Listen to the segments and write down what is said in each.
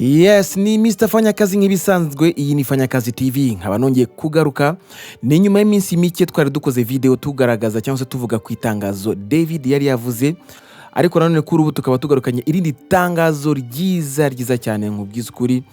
Yes, ni Mr. Fanyakazi nk'ibisanzwe. Iyi ni Fanyakazi TV, nkaba nongeye kugaruka. Ni nyuma y'iminsi mike twari dukoze video tugaragaza cyangwa se tuvuga ku itangazo David yari yavuze, ariko nanone kuri ubu tukaba tugarukanye irindi tangazo ryiza cyane. Nkubwiza ukuri,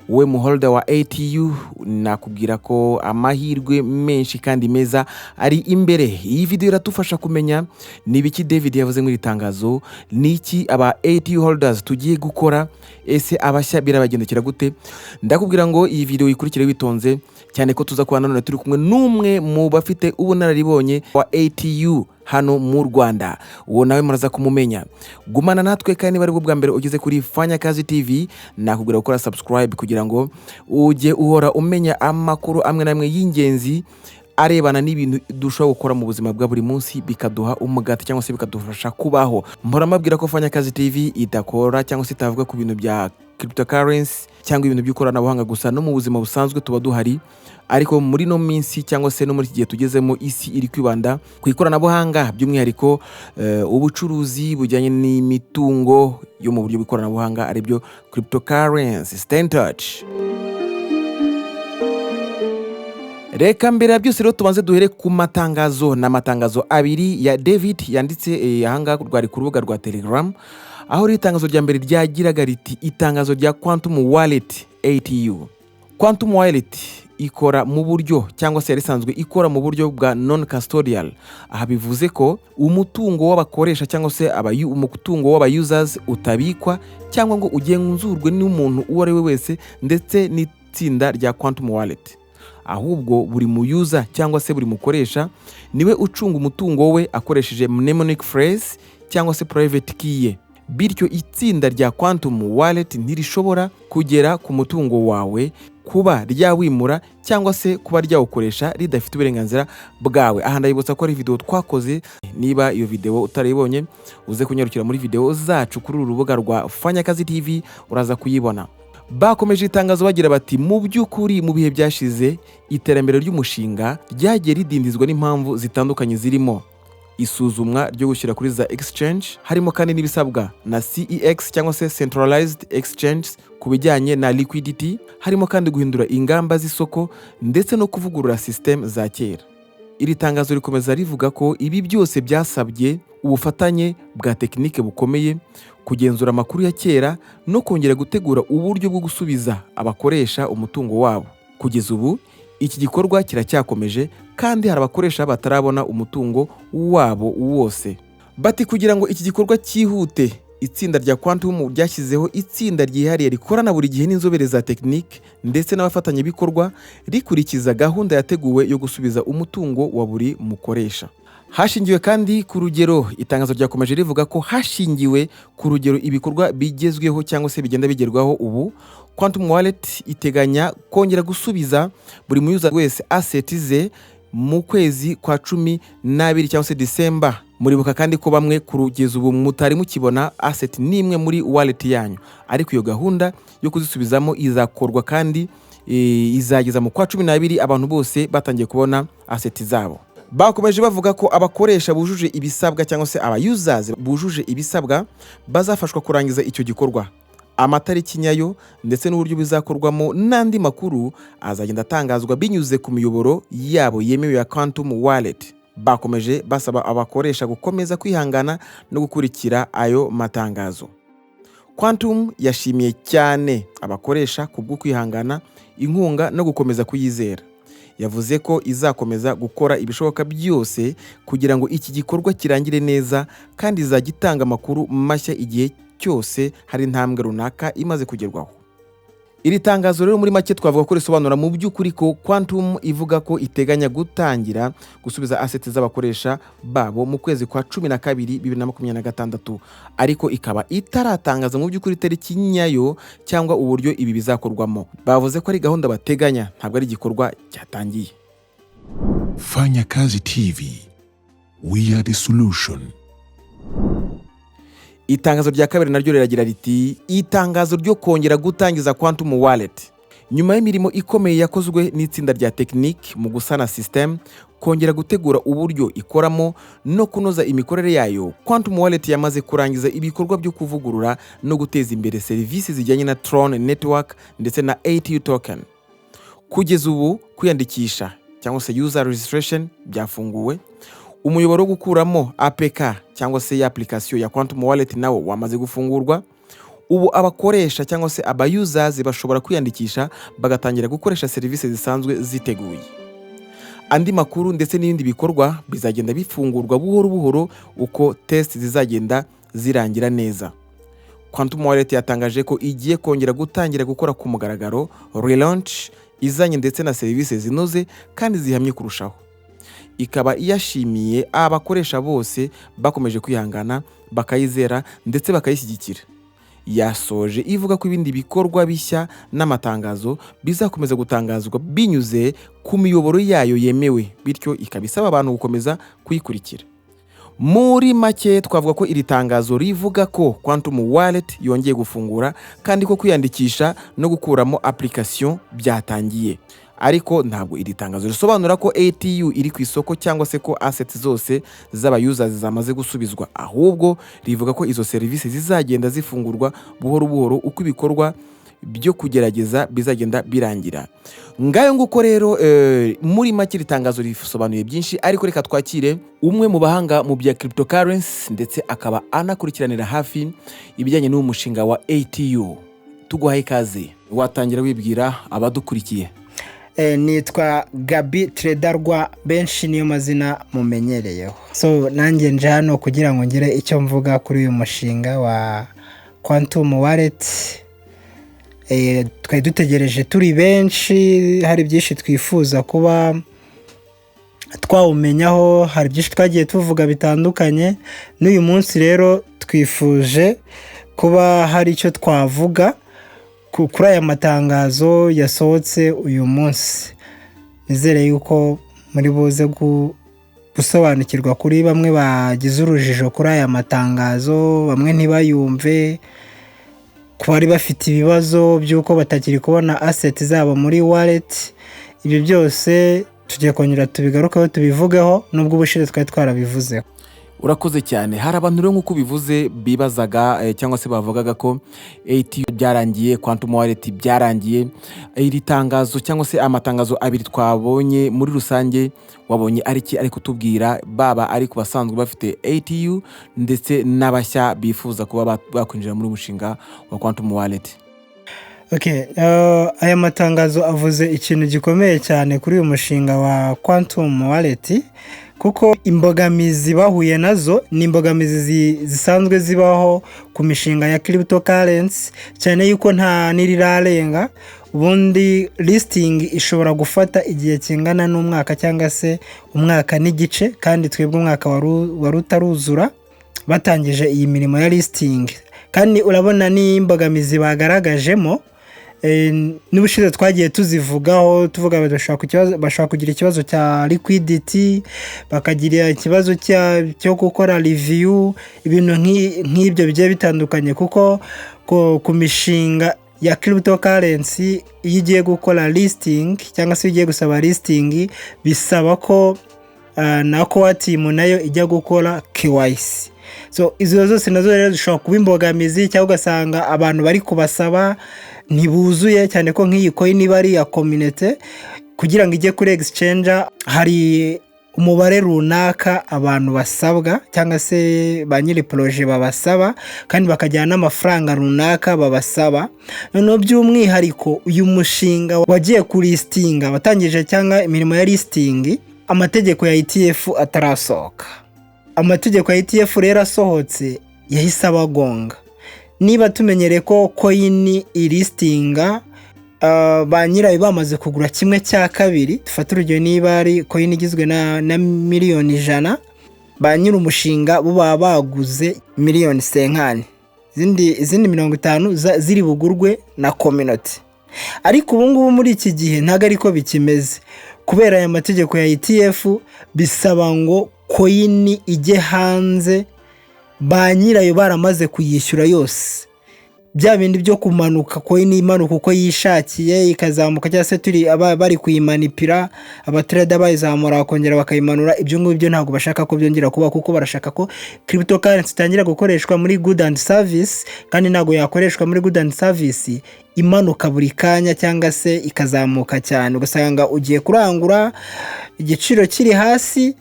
we muholder wa ATU, nakubwira ko amahirwe menshi kandi meza ari imbere. Iyi video iratufasha kumenya nibiki David yavuze muri tangazo, niki aba ATU holders tugiye gukora, ese abashya birabagendekera gute. Ndakubwira ngo iyi video ikurikire witonze cyane ko tuza kubana none turi kumwe n'umwe mu bafite ubunararibonye wa ATU hano mu Rwanda. Uwo nawe muraza kumumenya. Gumana natwe kandi bari bwa mbere ugeze kuri Fanyakazi TV, nakubwira gukora subscribe kugira ngo uje uhora umenya amakuru amwe namwe y'ingenzi arebana n'ibintu dushobora gukora mu buzima bwa buri munsi, bikaduha umugati cyangwa se bikadufasha kubaho. Mpora mabwira ko Fanyakazi TV idakora cyangwa se itavuga ku bintu bya cryptocurrency cyangwa ibintu by'ikoranabuhanga gusa, no mu buzima busanzwe tuba duhari. Ariko muri no minsi cyangwa se no muri gihe tugezemo, isi iri kwibanda ku ikoranabuhanga, by'umwihariko ubucuruzi bujyanye n'imitungo yo mu buryo bw'ikoranabuhanga, ari byo cryptocurrency. Stay in touch. Reka mbere byose rero tubanze duhere ku matangazo. N'amatangazo abiri ya David yanditse ahanga rwari ku rubuga rwa Telegram, aho itangazo rya mbere ryagiraga riti itangazo rya Quantum Wallet ATU. Quantum Wallet ikora mu buryo cyangwa se yarisanzwe ikora mu buryo bwa non custodial. Aha bivuze ko umutungo w'abakoresha cyangwa se umutungo w'aba users utabikwa cyangwa ngo ugenzurwe n'umuntu uwo ari we wese ndetse n'itsinda rya Quantum Wallet. Ahubwo buri mu user cyangwa se buri mukoresha niwe ucunga umutungo we akoresheje mnemonic phrase cyangwa se private key ye. Bityo itsinda rya Quantum Wallet ntirishobora kugera ku mutungo wawe, kuba ryawimura cyangwa se kuba ryawukoresha ridafite uburenganzira bwawe. Aha ndabibutsa ko ari video twakoze. Niba iyo video utarayibonye, uze kunyarukira muri video zacu kuri uru rubuga rwa Fanyakazi TV, uraza kuyibona. Bakomeje itangazo bagira bati mu by'ukuri mu bihe byashize iterambere ry'umushinga ryagiye ridindizwa n'impamvu zitandukanye, zirimo isuzumwa ryo gushyira kuri za exchange, harimo kandi n'ibisabwa na CEX cyangwa se centralized exchange ku bijyanye na liquidity, harimo kandi guhindura ingamba z'isoko ndetse no kuvugurura system za kera. Iri tangazo rikomeza rivuga ko ibi byose byasabye ubufatanye bwa tekinike bukomeye, kugenzura amakuru ya kera no kongera gutegura uburyo bwo gusubiza abakoresha umutungo wabo. Kugeza ubu iki gikorwa kiracyakomeje kandi hari abakoresha batarabona umutungo wabo wose. Bati kugira ngo iki gikorwa cyihute, itsinda rya Quantum ryashyizeho itsinda ryihariye rikorana buri gihe n'inzobere za tekinike ndetse n'abafatanyabikorwa, rikurikiza gahunda yateguwe yo gusubiza umutungo wa buri mukoresha. Hashingiwe kandi ku rugero, itangazo ryakomeje rivuga ko hashingiwe ku rugero ibikorwa bigezweho cyangwa se bigenda bigerwaho ubu, Quantum Wallet iteganya kongera gusubiza buri user wese asset ze mu kwezi kwa 12 cyangwa se December. Muribuka kandi ko bamwe kurugeza ubu mutari mukibona asset nimwe muri wallet yanyu, ariko iyo gahunda yo kuzisubizamo izakorwa kandi izageza mu kwa 12 abantu bose batangiye kubona asset zabo. Bakomeje bavuga ko abakoresha bujuje ibisabwa cyangwa se aba users bujuje ibisabwa bazafashwa kurangiza icyo gikorwa. Amatariki nyayo ndetse n'uburyo bizakorwamo n'andi makuru azagenda atangazwa binyuze ku miyoboro yabo yemewe ya Quantum Wallet. Bakomeje basaba abakoresha gukomeza kwihangana no gukurikira ayo matangazo. Quantum yashimiye cyane abakoresha kubwo kwihangana, inkunga no gukomeza kuyizera. Yavuze ko izakomeza gukora ibishoboka byose kugira ngo iki gikorwa kirangire neza kandi izagitanga amakuru mashya igihe cyose hari intambwe runaka imaze kugerwaho. Iri tangazo rero muri make twavuga ko risobanura mu by'ukuri ko Quantum ivuga ko iteganya gutangira gusubiza asset z'abakoresha babo mu kwezi kwa 12 2026, ariko ikaba itaratangaza mu by'ukuri tariki nyayo cyangwa uburyo ibi bizakorwamo. Bavuze ko ari gahunda bateganya, ntabwo ari igikorwa cyatangiye. Fanyakazi TV, we are the solution. Itangazo rya kabiri naryo riragira riti itangazo ryo kongera gutangiza Quantum Wallet. Nyuma y'imirimo ikomeye yakozwe n'itsinda rya tekinike mu gusana system, kongera gutegura uburyo ikoramo no kunoza imikorere yayo, Quantum Wallet yamaze kurangiza ibikorwa byo kuvugurura no guteza imbere serivisi zijyanye na Tron Network ndetse na ATU token. Kugeza ubu kwiyandikisha cyangwa se user registration byafunguwe, umuyoboro wo gukuramo APK cyangwa se application ya Quantum Wallet nawo wamaze gufungurwa. Ubu abakoresha cyangwa se abayusers bashobora kwiyandikisha bagatangira gukoresha serivisi zisanzwe ziteguye. Andi makuru ndetse n'ibindi bikorwa bizagenda bifungurwa buhoro buhoro uko test zizagenda zirangira neza. Quantum Wallet yatangaje ko igiye kongera gutangira gukora ku mugaragaro relaunch izanye ndetse na serivisi zinoze kandi zihamye kurushaho. Ikaba iyashimiye abakoresha bose bakomeje kwihangana, bakayizera ndetse bakayishyigikira. Yasoje ivuga ko ibindi bikorwa bishya n'amatangazo bizakomeza gutangazwa binyuze ku miyoboro yayo yemewe, bityo ikabisaba abantu gukomeza kuyikurikira. Muri make twavuga ko iri tangazo rivuga ko Quantum Wallet yongeye gufungura kandi ko kwiyandikisha no gukuramo application byatangiye. Ariko ntabwo iri tangazo risobanura ko ATU iri ku isoko cyangwa se ko assets zose z'abayusers zamaze gusubizwa, ahubwo rivuga ko izo serivisi zizagenda zifungurwa buhoro buhoro uko ibikorwa byo kugerageza bizagenda birangira. Ngayo nguko rero muri make iri tangazo risobanuye byinshi, ariko reka twakire umwe mu bahanga mu bya cryptocurrency ndetse akaba anakurikiranira hafi ibijyanye n'uwo mushinga wa ATU. Tuguhaye ikaze, watangira wibwira abadukurikiye. Nitwa Gabi Tredarwa, benshi niyo mazina mumenyereyeho. So nanjye nje hano kugira ngo ngire icyo mvuga kuri uyu mushinga wa Quantum Wallet. Twari dutegereje turi benshi, hari byinshi twifuza kuba twawumenyaho, hari byinshi twagiye tuvuga bitandukanye. N'uyu munsi rero twifuje kuba hari icyo twavuga kuri aya matangazo yasohotse uyu munsi. Nizere yuko muri buze gusobanukirwa kuri bamwe bagize urujijo kuri aya matangazo, bamwe ntibayumve, kuba bari bafite ibibazo by'uko batakiri kubona asset zabo muri wallet. Ibyo byose tugiye kongera tubigarukaho tubivugeho, nubwo ubushize twari twarabivuzeho. Urakoze cyane. Hari abantu rero nk'uko bivuze bibazaga cyangwa se bavugaga ko ATU byarangiye, Quantum Wallet byarangiye. Iri tangazo cyangwa se amatangazo abiri twabonye muri rusange wabonye ariki ari kutubwira, baba ari ku basanzwe bafite ATU ndetse n'abashya bifuza kuba bakwinjira muri umushinga wa Quantum Wallet? Aya matangazo avuze ikintu gikomeye cyane kuri uyu mushinga wa Quantum Wallet, kuko imbogamizi bahuye nazo ni imbogamizi zisanzwe zibaho ku mishinga ya cryptocurrency, cyane yuko nta nirirarenga. Ubundi listing ishobora gufata igihe kingana n'umwaka cyangwa se umwaka n'igice, kandi twebwe umwaka wari utaruzura batangije iyi mirimo ya listing. Kandi urabona ni imbogamizi bagaragajemo. N'ubushize twagiye tuzivugaho tuvuga bashobora kugira ikibazo cya liquidity, bakagira ikibazo cyo gukora review, ibintu nk'ibyo bigiye bitandukanye. Kuko ku mishinga ya cryptocurrency iyo ugiye gukora listing cyangwa se ugiye gusaba listing, bisaba ko na core team nayo ijya gukora KYC. So izo zose nazo rero zishobora kuba imbogamizi, cyangwa ugasanga abantu bari kubasaba ntibuzuye, cyane ko nk'iyi coin iba ari ya community. Kugira ngo ijye kuri exchange hari umubare runaka abantu basabwa, cyangwa se ba nyiri projet babasaba, kandi bakajyana n'amafaranga runaka babasaba. Noneho by'umwihariko uyu mushinga wagiye ku listing, watangije cyangwa imirimo ya listing, amategeko ya ETF atarasohoka. Amategeko ya ETF rero asohotse yahise abagonga. Niba tumenyereye ko coin ilistinga ba nyirayo bamaze kugura 1/2, dufata urugero niba ari coin igizwe na miliyoni 100, ba nyiri umushinga bo baba baguze miliyoni 50, izindi 50 ziri bugurwe na community. Ariko ubu ngubu muri iki gihe ntago ariko bikimeze, kubera aya mategeko ya ETF bisaba ngo coin ijye hanze ba nyirayo baramaze kuyishyura yose. bya bindi byo kumanuka coin imanuka uko yishakiye ikazamuka cyangwa se turi bari kuyimanipira abatrader bayizamura bakongera bakayimanura, ibyo ngibyo ntabwo bashaka ko byongera kuba, kuko barashaka ko cryptocurrency itangira gukoreshwa muri good and service, kandi ntabwo yakoreshwa muri good and service imanuka buri kanya cyangwa se ikazamuka cyane, ugasanga ugiye kurangura igiciro kiri hasi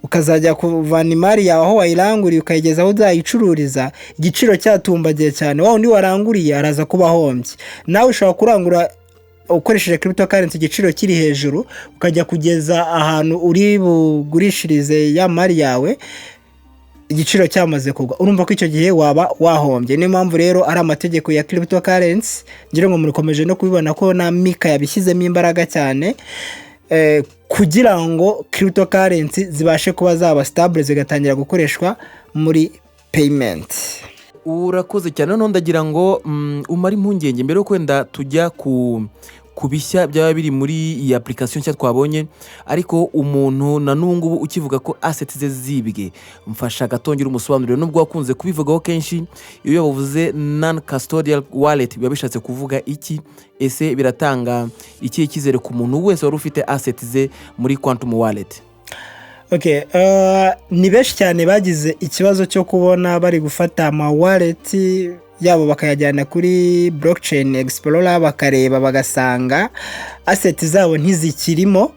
ukazajya kuvana imari yawe aho wayiranguriye ukayigeza aho uzayicururiza igiciro cyatumbagiye cyane, wa undi waranguriye araza kuba hombye. Nawe ushobora kurangura ukoresheje cryptocurrency igiciro kiri hejuru ukajya kugeza ahantu uri bugurishirize ya mari yawe igiciro cyamaze kugwa, urumva ko icyo gihe waba wahombye. Niyo mpamvu rero ari amategeko ya cryptocurrency, ngira ngo murikomeje no kubibona ko na Mika yabishyizemo imbaraga cyane kugira ngo cryptocurrency zibashe kuba zaba stable zigatangira gukoreshwa muri payment. Urakoze cyane, none ndagira ngo umare impungenge mbere yo kwenda tujya kubishya byaba biri muri iyi application nshya twabonye, ariko umuntu na nungu ukivuga ko assets ze zibwe, mfasha gatongera umusobanuriro, nubwo wakunze kubivugaho kenshi. Iyo bavuze non custodial wallet biba bishatse kuvuga iki? Ese biratanga iki kizere ku muntu wese wari ufite assets ze muri Quantum Wallet? Okay, ni benshi cyane bagize ikibazo cyo kubona bari gufata ama wallet yabo bakayajyana kuri blockchain explorer bakareba bagasanga assets zabo ntizikirimo,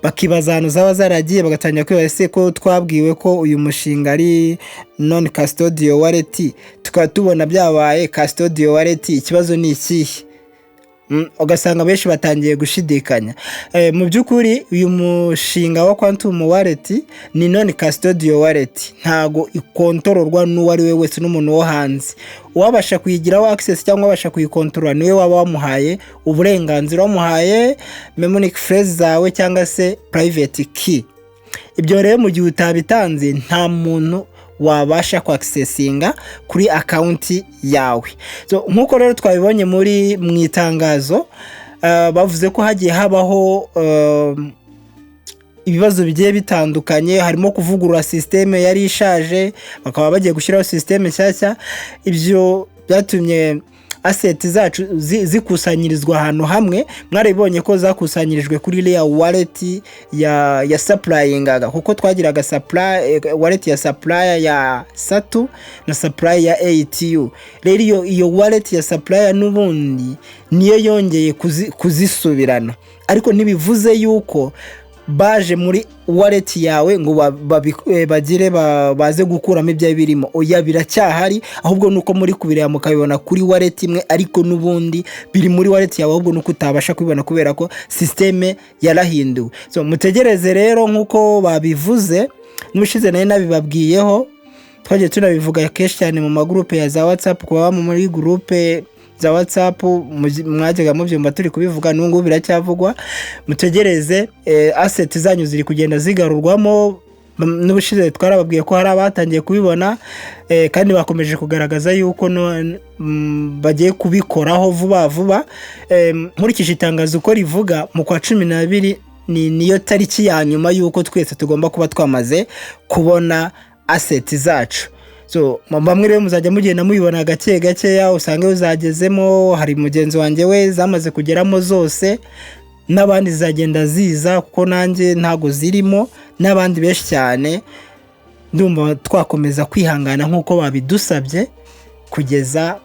bakibaza ahantu zaba zaragiye, bagatangira kwibaza ese ko twabwiwe ko uyu mushinga ari non custodial wallet tukaba tubona byabaye custodial wallet, ikibazo ni ikihe? Ugasanga benshi batangiye gushidikanya. Mu by'ukuri uyu mushinga wa Quantum Wallet ni non custodial wallet, ntago ikontororwa n'uwari we wese n'umuntu wo hanze. Uwabasha kuyigiraho access cyangwa wabasha kuyikontorora niwe waba wamuhaye uburenganzira, wamuhaye mnemonic phrase zawe cyangwa se private key. Ibyo rero mu gihe utabitanze nta muntu wabasha accessinga kuri account yawe. So nkuko rero twabibonye muri mwitangazo bavuze ko hagiye habaho ibibazo bigiye bitandukanye, harimo kuvugurura systeme yari ishaje bakaba bagiye gushyiraho systeme nshyashya. Ibyo byatumye assets zacu zikusanyirizwa ahantu hamwe. Mwaribonye ko zakusanyirijwe kuri layer wallet ya supplyingaga, kuko twagiraga supply wallet ya supplier ya Satu na supply ya ATU. Rero iyo wallet ya supplier n'ubundi niyo yongeye kuzisubirana, ariko ntibivuze yuko baje muri wallet yawe ngo bagire baze gukuramo ibyo birimo. Oya, biracyahari, ahubwo nuko muri kubireba mukabibona kuri wallet imwe, ariko nubundi biri muri wallet yawe, ahubwo nuko utabasha kubibona kubera ko systeme yarahinduwe. So mutegereze rero nkuko babivuze, n'ubushize nayo nabibabwiyeho, twagiye tunabivuga kenshi cyane mu magroupe ya za WhatsApp, kuba muri groupe za WhatsApp mwajyaga mubyumva turi kubivuga, n'ubwo biracyavugwa. Mutegereze asset zanyu ziri kugenda zigarurwamo. N'ubushize twarababwiye ko hari abatangiye kubibona kandi bakomeje kugaragaza yuko bagiye kubikoraho vuba. Nkurikije itangazo uko rivuga, mu kwa 12 niyo tariki ya nyuma yuko twese tugomba kuba twamaze kubona asset zacu. So bamwe rero muzajya mugenda mubibona gake gake, usange uzagezemo. Hari mugenzi wanjye we zamaze kugeramo zose, n'abandi zagenda ziza kuko nanjye ntago zirimo, n'abandi benshi cyane. Ndumva twakomeza kwihangana nkuko babidusabye kugeza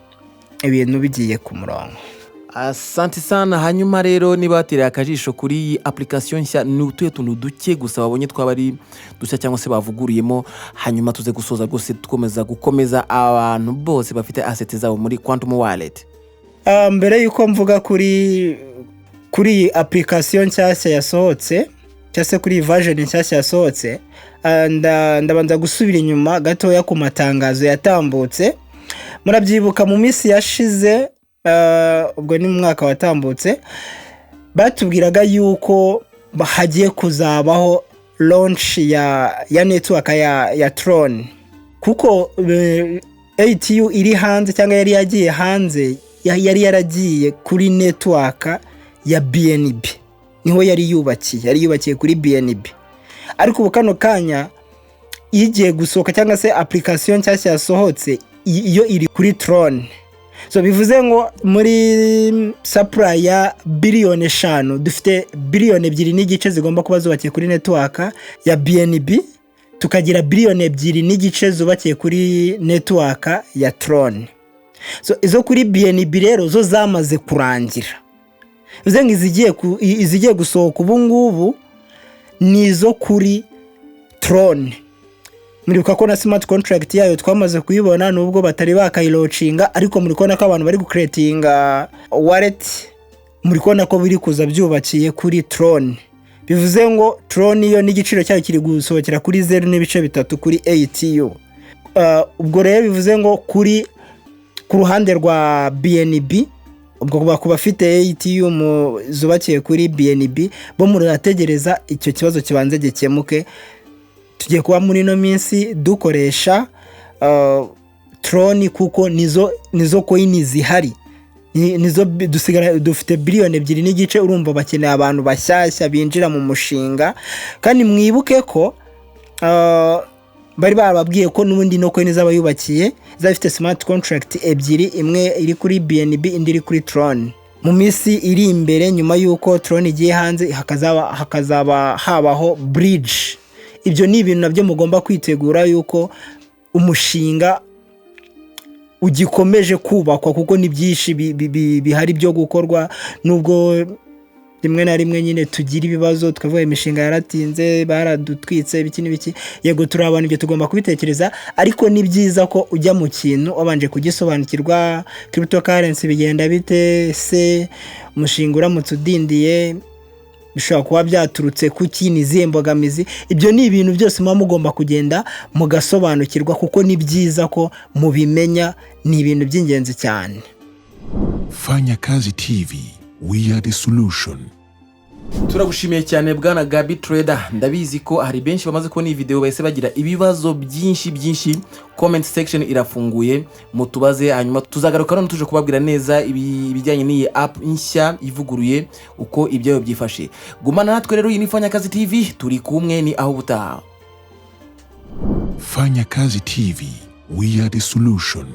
ibintu bigiye ku murongo. Asante sana. Hanyuma rero niba watereye akajisho kuri iyi application nshya, ni utuye tuntu duke gusa wabonye twabari dushya cyangwa se bavuguriyemo, hanyuma tuze gusoza rwose gukomeza abantu bose bafite assets zabo muri Quantum Wallet. Mbere yuko mvuga kuri application nshyashya yasohotse, cyase kuri version nshyashya yasohotse, ndabanza gusubira inyuma gatoya ku matangazo yatambutse. Murabyibuka mu minsi yashize, ubwo ni mu mwaka watambutse, batubwiraga yuko hagiye kuzabaho launch ya network ya Tron, kuko ATU iri hanze cyangwa yari yagiye hanze, yari yaragiye kuri network ya BNB, niho yari yubakiye kuri BNB. Ariko ubu kano kanya igiye gusohoka cyangwa se application nshyashya yasohotse, iyo iri kuri Tron. so bivuze ngo muri supply ya biliyoni 5 dufite biliyoni 2.5 zigomba kuba zubakiye kuri network ya BNB, tukagira biliyoni 2.5 zubakiye kuri network ya Tron. So izo kuri BNB rero zo zamaze kurangira, bivuze ngo izigiye gusohoka ubu ngubu nizo kuri Tron. Muribuka ko na smart contract yayo twamaze kuyibona nubwo batari bakayilauncinga, ariko muri kona ko abantu bari gucreatinga wallet, muri kona ko biri kuza byubakiye kuri Tron. Bivuze ngo Tron yo n'igiciro cyayo kiri gusohokera kuri 0.3 kuri ATU. Ubwo rero bivuze ngo ku ruhande rwa BNB, ubwo kuba afite ATU mu zubakiye kuri BNB, bo murategereza icyo kibazo kibanze gikemuke. Tugiye kuba muri no minsi dukoresha Tron kuko nizo coin zihari, nizo dufite biliyoni 2.5. urumva bakeneye abantu bashyashya binjira mu mushinga, kandi mwibuke ko bari bababwiye ko n'ubundi no coin zaba yubakiye zafite smart contract ebyiri, imwe iri kuri BNB indi iri kuri Tron. Mu minsi iri imbere nyuma yuko Tron igiye hanze hakazaba habaho bridge. Ibyo ni ibintu nabyo mugomba kwitegura yuko umushinga ugikomeje kubakwa, kuko ni byinshi bihari byo gukorwa, nubwo rimwe na rimwe nyine tugira ibibazo tukavuga imishinga yaratinze, baradutwitse biki n'ibiki. Yego turabana ibyo tugomba kubitekereza, ariko ni byiza ko ujya mu kintu wabanje kugisobanukirwa. Cryptocurrency bigenda bite se, umushinga uramutse udindiye bishobora kuba byaturutse ku kini zimbogamizi. Ibyo ni ibintu byose mugomba kugenda mugasobanukirwa, kuko ni byiza ko mubimenya, ni ibintu by'ingenzi cyane. Fanyakazi TV, we are the solution. Turagushimiye cyane bwana Gabi Trader. Ndabizi ko hari benshi bamaze kubona iyi video bahise bagira ibibazo byinshi. Comment section irafunguye, mutubaze hanyuma tuzagaruka none tuje kubabwira neza ibijyanye n'iyi app nshya ivuguruye uko ibyayo byifashe. Gumana natwe rero, iyi ni Fanyakazi TV, turi kumwe, ni aho butaha. Fanyakazi TV, we are the solution.